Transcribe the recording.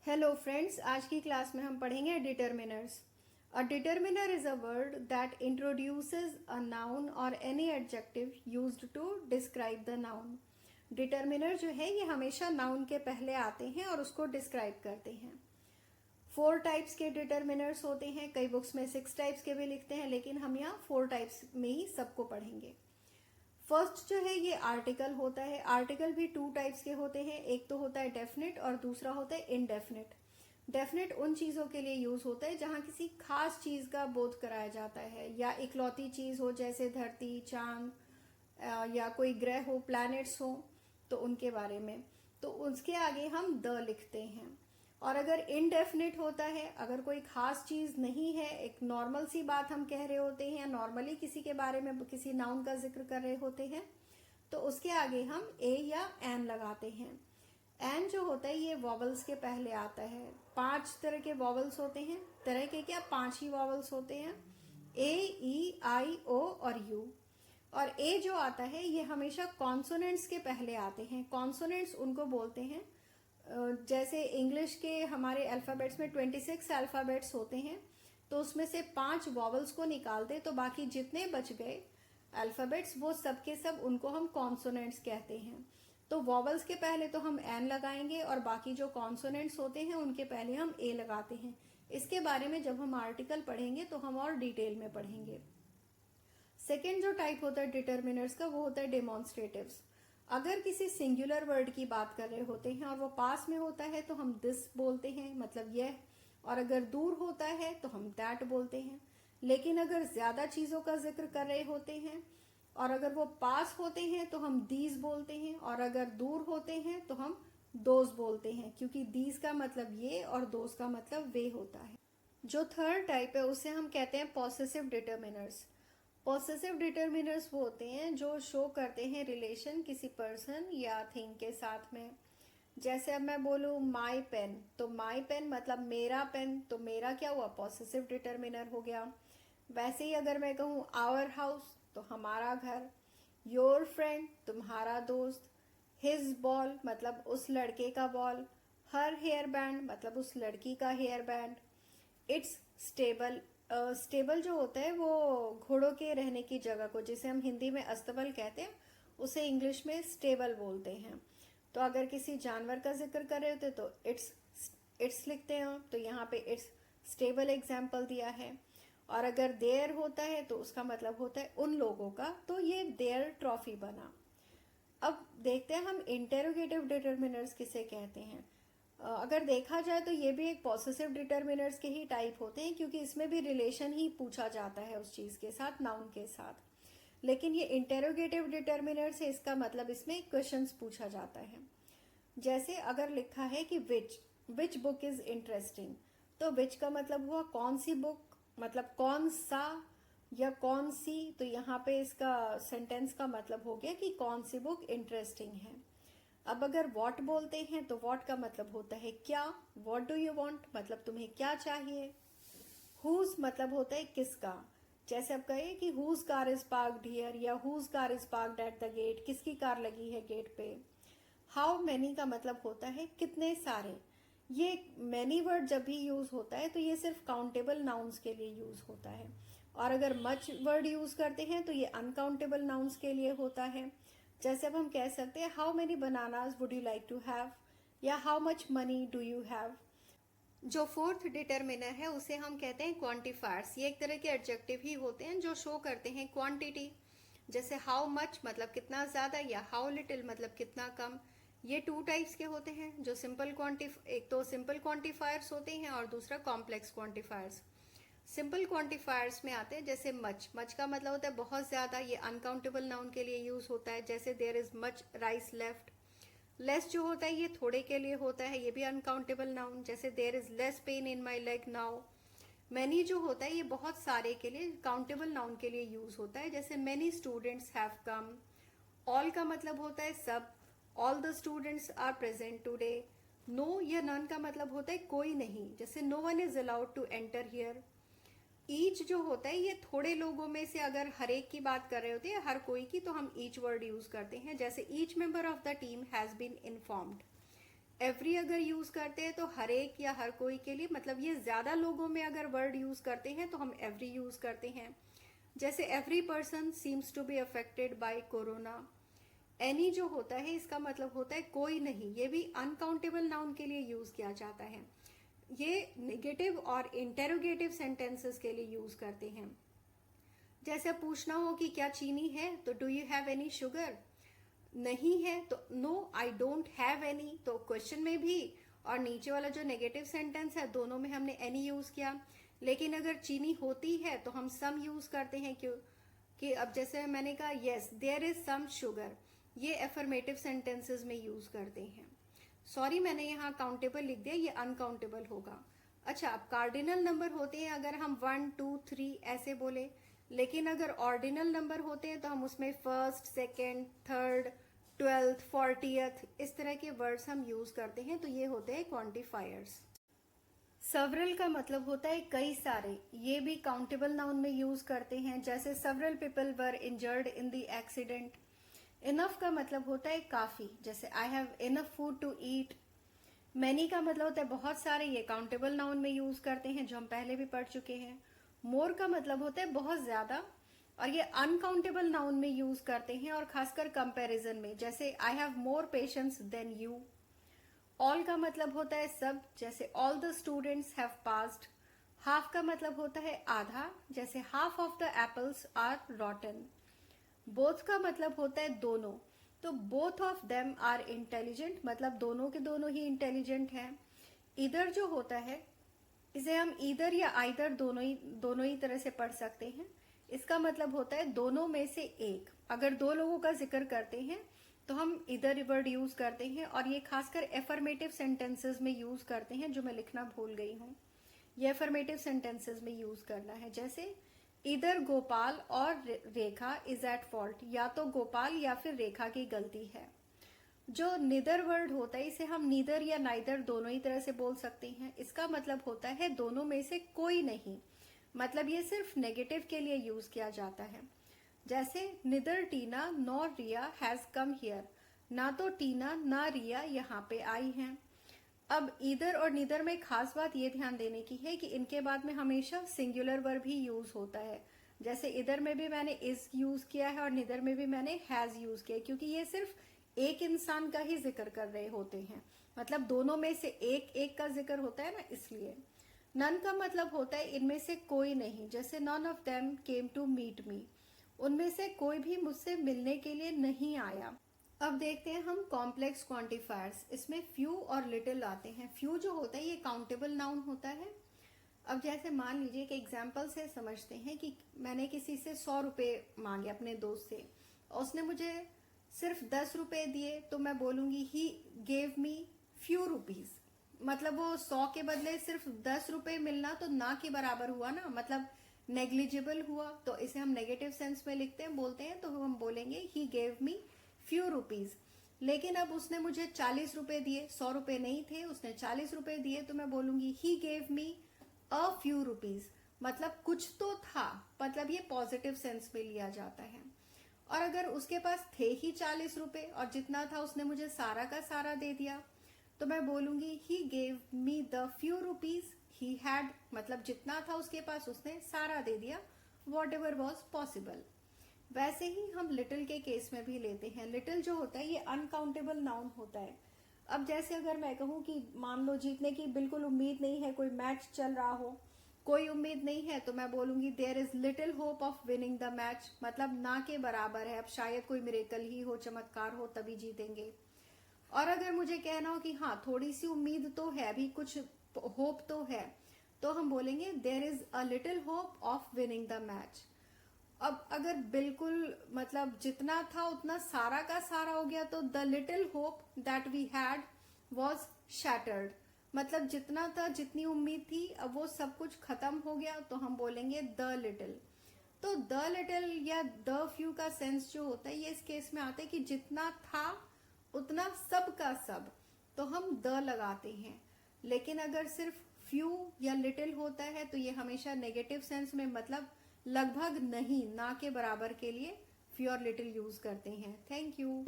Hello friends, आज की class में हम पढ़ेंगे determiners. A determiner is a word that introduces a noun और any adjective used to describe the noun. Determiner जो है ये हमेशा नाउन के पहले आते हैं और उसको डिस्क्राइब करते हैं। 4 टाइप्स के डिटर्मिनर्स होते हैं। कई बुक्स में 6 टाइप्स के भी लिखते हैं, लेकिन हम यहाँ 4 टाइप्स में ही सबको पढ़ेंगे। फर्स्ट जो है ये आर्टिकल होता है। आर्टिकल भी 2 टाइप्स के होते हैं। एक तो होता है डेफिनेट और दूसरा होता है इनडेफिनेट। डेफिनेट उन चीजों के लिए यूज होता है जहां किसी खास चीज का बोध कराया जाता है, या इकलौती चीज हो जैसे धरती, चांद, या कोई ग्रह हो, प्लैनेट्स हो, तो उनके बारे में। तो उसके आगे हम द लिखते हैं। और अगर इनडेफिनेट होता है, अगर कोई खास चीज नहीं है, एक नॉर्मल सी बात हम कह रहे होते हैं, नॉर्मली किसी के बारे में किसी नाउन का जिक्र कर रहे होते हैं, तो उसके आगे हम ए या एन लगाते हैं। एन जो होता है ये वॉवल्स के पहले आता है। 5 तरह के वॉवल्स होते हैं। तरह के क्या, 5 ही वॉवल्स होते हैं, ए, ई, आई, ओ और यू। और ए जो आता है ये हमेशा कॉन्सोनेंट्स के पहले आते हैं। कॉन्सोनेंट्स उनको बोलते हैं, जैसे इंग्लिश के हमारे अल्फाबेट्स में 26 अल्फाबेट्स होते हैं, तो उसमें से 5 वॉवल्स को निकाल दे तो बाकी जितने बच गए अल्फाबेट्स वो सब के सब उनको हम कॉन्सोनेंट्स कहते हैं। तो वॉवल्स के पहले तो हम एन लगाएंगे और बाकी जो कॉन्सोनेंट्स होते हैं उनके पहले हम ए लगाते हैं। इसके बारे में जब हम आर्टिकल पढ़ेंगे तो हम और डिटेल में पढ़ेंगे। सेकेंड जो टाइप होता है डिटर्मिनर्स का वो होता है डेमोन्स्ट्रेटिव्स। अगर किसी सिंगुलर वर्ड की बात कर रहे होते हैं और वो पास में होता है तो हम दिस बोलते हैं, मतलब यह। और अगर दूर होता है तो हम दैट बोलते हैं। लेकिन अगर ज्यादा चीजों का जिक्र कर रहे होते हैं और अगर वो पास होते हैं तो हम दीज बोलते हैं, और अगर दूर होते हैं तो हम दोज बोलते हैं, क्योंकि दीज का मतलब ये और दोज का मतलब वे होता है। जो थर्ड टाइप है उसे हम कहते हैं पॉसेसिव डिटर्मिनर्स। पॉसेसिव डिटर्मिनर्स वो होते हैं जो शो करते हैं रिलेशन किसी पर्सन या थिंग के साथ में। जैसे अब मैं बोलूं माई पेन, तो माई पेन मतलब मेरा पेन, तो मेरा क्या हुआ, पॉसेसिव डिटर्मिनर हो गया। वैसे ही अगर मैं कहूं आवर हाउस, तो हमारा घर। योर फ्रेंड, तुम्हारा दोस्त। हिज बॉल मतलब उस लड़के का बॉल। हर हेयर बैंड मतलब उस लड़की का hair band. It's stable. Stable जो होता है वो घोड़ों के रहने की जगह को, जिसे हम हिंदी में अस्तबल कहते हैं, उसे इंग्लिश में स्टेबल बोलते हैं। तो अगर किसी जानवर का जिक्र कर रहे होते तो इट्स लिखते हैं, तो यहाँ पे इट्स स्टेबल एग्जाम्पल दिया है। और अगर देयर होता है तो उसका मतलब होता है उन लोगों का, तो ये देयर ट्रॉफी बना। अब देखते हैं हम इंटेरोगेटिव डिटर्मिनर्स किसे कहते हैं। अगर देखा जाए तो ये भी एक पॉसेसिव डिटर्मिनर्स के ही टाइप होते हैं, क्योंकि इसमें भी रिलेशन ही पूछा जाता है उस चीज के साथ, नाउन के साथ। लेकिन ये इंटेरोगेटिव डिटर्मिनर्स है, इसका मतलब इसमें क्वेश्चंस पूछा जाता है। जैसे अगर लिखा है कि विच बुक इज इंटरेस्टिंग, तो विच का मतलब हुआ कौन सी बुक, मतलब कौन सा या कौन सी। तो यहाँ पे इसका सेंटेंस का मतलब हो गया कि कौन सी बुक इंटरेस्टिंग है। अब अगर वॉट बोलते हैं तो वॉट का मतलब होता है क्या। वॉट डू यू वॉन्ट मतलब तुम्हें क्या चाहिए। हुज मतलब होता है किसका। जैसे अब कहे कि whose car is parked here, या whose car is parked at the gate, किसकी कार लगी है गेट पे। हाउ मैनी का मतलब होता है कितने सारे। ये मैनी वर्ड जब भी यूज होता है तो ये सिर्फ काउंटेबल नाउन्स के लिए यूज होता है। और अगर मच वर्ड यूज करते हैं तो ये अनकाउंटेबल नाउन्स के लिए होता है। जैसे अब हम कह सकते हैं how many bananas would you like to have, या how much money do you have. जो फोर्थ डिटर्मिनर है उसे हम कहते हैं क्वांटिफायर्स। ये एक तरह के एडजेक्टिव ही होते हैं जो शो करते हैं क्वांटिटी। जैसे हाउ मच मतलब कितना ज्यादा, या हाउ लिटिल मतलब कितना कम। ये 2 टाइप्स के होते हैं, जो एक तो सिंपल क्वांटिफायर्स होते हैं और दूसरा कॉम्प्लेक्स क्वांटिफायर्स। सिंपल क्वांटिफायर्स में आते हैं जैसे मच का मतलब होता है बहुत ज्यादा, ये अनकाउंटेबल नाउन के लिए यूज होता है। जैसे there is much rice left. Less जो होता है ये थोड़े के लिए होता है, ये भी अनकाउंटेबल नाउन। जैसे there is less pain in my leg now. Many जो होता है ये बहुत सारे के लिए, काउंटेबल नाउन के लिए यूज होता है। जैसे many students have come. All का मतलब होता है सब। All the students are present today. No या नन का मतलब होता है कोई नहीं, जैसे no one is allowed to enter here. Each जो होता है ये थोड़े लोगों में से, अगर हर एक की बात कर रहे होते हैं, हर कोई की, तो हम ईच वर्ड यूज करते हैं। जैसे each member of the team has been informed. Every अगर यूज करते हैं तो हर एक या हर कोई के लिए, मतलब ये ज्यादा लोगों में अगर वर्ड यूज करते हैं तो हम एवरी यूज करते हैं। जैसे every person seems to be affected by corona. Any जो होता है इसका मतलब होता है कोई नहीं, ये भी अनकाउंटेबल नाउन के लिए यूज किया जाता है। ये नेगेटिव और इंटेरोगेटिव सेंटेंसेस के लिए यूज करते हैं। जैसे पूछना हो कि क्या चीनी है तो do you have any sugar, नहीं है तो no I don't have any, तो क्वेश्चन में भी और नीचे वाला जो नेगेटिव सेंटेंस है दोनों में हमने एनी यूज किया। लेकिन अगर चीनी होती है तो हम सम यूज करते हैं, क्यों कि अब जैसे मैंने कहा yes there is some sugar, ये एफर्मेटिव सेंटेंसेस में यूज करते हैं। सॉरी मैंने यहाँ काउंटेबल लिख दिया, ये अनकाउंटेबल होगा। अच्छा, अब कार्डिनल नंबर होते हैं अगर हम 1 2 3 ऐसे बोले, लेकिन अगर ऑर्डिनल नंबर होते हैं तो हम उसमें first, second, third, 12th, 40th इस तरह के वर्ड्स हम यूज करते हैं, तो ये होते हैं क्वांटिफायर्स। सेवरल का मतलब होता है कई सारे, ये भी काउंटेबल नाउन में यूज करते हैं। जैसे several people were injured in the accident. Enough का मतलब होता है काफी, जैसे I have enough food to eat. Many का मतलब होता है बहुत सारे, ये काउंटेबल नाउन में यूज करते हैं जो हम पहले भी पढ़ चुके हैं। मोर का मतलब होता है बहुत ज्यादा, और ये अनकाउंटेबल नाउन में यूज करते हैं और खासकर कंपैरिजन में, जैसे I have more patience than you. All का मतलब होता है सब, जैसे all the students have passed. Half का मतलब होता है आधा, जैसे half of the apples are rotten. Both का मतलब होता है दोनों, तो both of them are intelligent, मतलब दोनों के दोनों ही इंटेलिजेंट हैं। इधर जो होता है इसे हम इधर या आइदर दोनों ही तरह से पढ़ सकते हैं। इसका मतलब होता है दोनों में से एक। अगर दो लोगों का जिक्र करते हैं तो हम इधर वर्ड यूज करते हैं, और ये खासकर एफर्मेटिव सेंटेंसेस में यूज करते हैं, जो मैं लिखना भूल गई हूँ। ये एफर्मेटिव सेंटेंसेस में यूज करना है, जैसे इधर गोपाल और रेखा इज एट फॉल्ट, या तो गोपाल या फिर रेखा की गलती है। जो निदर वर्ड होता है इसे हम नीदर या नाइदर दोनों ही तरह से बोल सकते हैं। इसका मतलब होता है दोनों में से कोई नहीं, मतलब ये सिर्फ नेगेटिव के लिए यूज किया जाता है। जैसे neither Tina nor Riya has come here, ना तो टीना ना रिया यहाँ पे आई हैं। अब इधर और निदर में खास बात ये ध्यान देने की है कि इनके बाद में हमेशा सिंगुलर वर्ब ही यूज होता है। जैसे इधर में भी मैंने इज यूज किया है और निदर में भी मैंने हैज यूज किया है, क्योंकि ये सिर्फ एक इंसान का ही जिक्र कर रहे होते हैं, मतलब दोनों में से एक एक का जिक्र होता है ना, इसलिए। नन का मतलब होता है इनमें से कोई नहीं, जैसे none of them came to meet me, उनमें से कोई भी मुझसे मिलने के लिए नहीं आया। अब देखते हैं हम कॉम्प्लेक्स क्वांटिफायर्स, इसमें फ्यू और लिटिल आते हैं। फ्यू जो होता है ये काउंटेबल नाउन होता है। अब जैसे मान लीजिए कि एग्जाम्पल से समझते हैं कि मैंने किसी से 100 रुपए मांगे अपने दोस्त से, और उसने मुझे सिर्फ 10 रुपए दिए, तो मैं बोलूंगी he gave me few rupees, मतलब वो 100 के बदले सिर्फ 10 रुपए मिलना तो ना के बराबर हुआ ना, मतलब नेग्लिजिबल हुआ, तो इसे हम नेगेटिव सेंस में लिखते हैं, बोलते हैं, तो हम बोलेंगे he gave me few rupees. लेकिन अब उसने मुझे 40 रुपए दिए, 100 रुपए नहीं थे, उसने 40 रुपए दिए, तो मैं बोलूंगी he gave me a few rupees, मतलब कुछ तो था, मतलब ये पॉजिटिव सेंस में लिया जाता है। और अगर उसके पास थे ही 40 रुपए और जितना था उसने मुझे सारा का सारा दे दिया, तो मैं बोलूंगी he gave me the few rupees he had, मतलब जितना था उसके पास उसने सारा दे दिया, वॉट एवर वॉज पॉसिबल। वैसे ही हम लिटिल के केस में भी लेते हैं। लिटिल जो होता है ये अनकाउंटेबल नाउन होता है। अब जैसे अगर मैं कहूँ कि मान लो जीतने की बिल्कुल उम्मीद नहीं है, कोई मैच चल रहा हो, कोई उम्मीद नहीं है, तो मैं बोलूंगी there is little hope of winning the match, मतलब ना के बराबर है, अब शायद कोई मिरेकल ही हो, चमत्कार हो, तभी जीतेंगे। और अगर मुझे कहना हो कि हाँ थोड़ी सी उम्मीद तो है, अभी कुछ होप तो है, तो हम बोलेंगे there is a little hope of winning the match. अब अगर बिल्कुल मतलब जितना था उतना सारा का सारा हो गया, तो the little hope that we had was shattered, मतलब जितना था, जितनी उम्मीद थी, अब वो सब कुछ खत्म हो गया, तो हम बोलेंगे द लिटिल। तो द लिटिल या द फ्यू का सेंस जो होता है ये इस केस में आता है कि जितना था उतना सब का सब, तो हम द लगाते हैं। लेकिन अगर सिर्फ फ्यू या लिटिल होता है तो ये हमेशा नेगेटिव सेंस में, मतलब लगभग नहीं, ना के बराबर के लिए फ्यू और लिटिल यूज करते हैं। Thank you.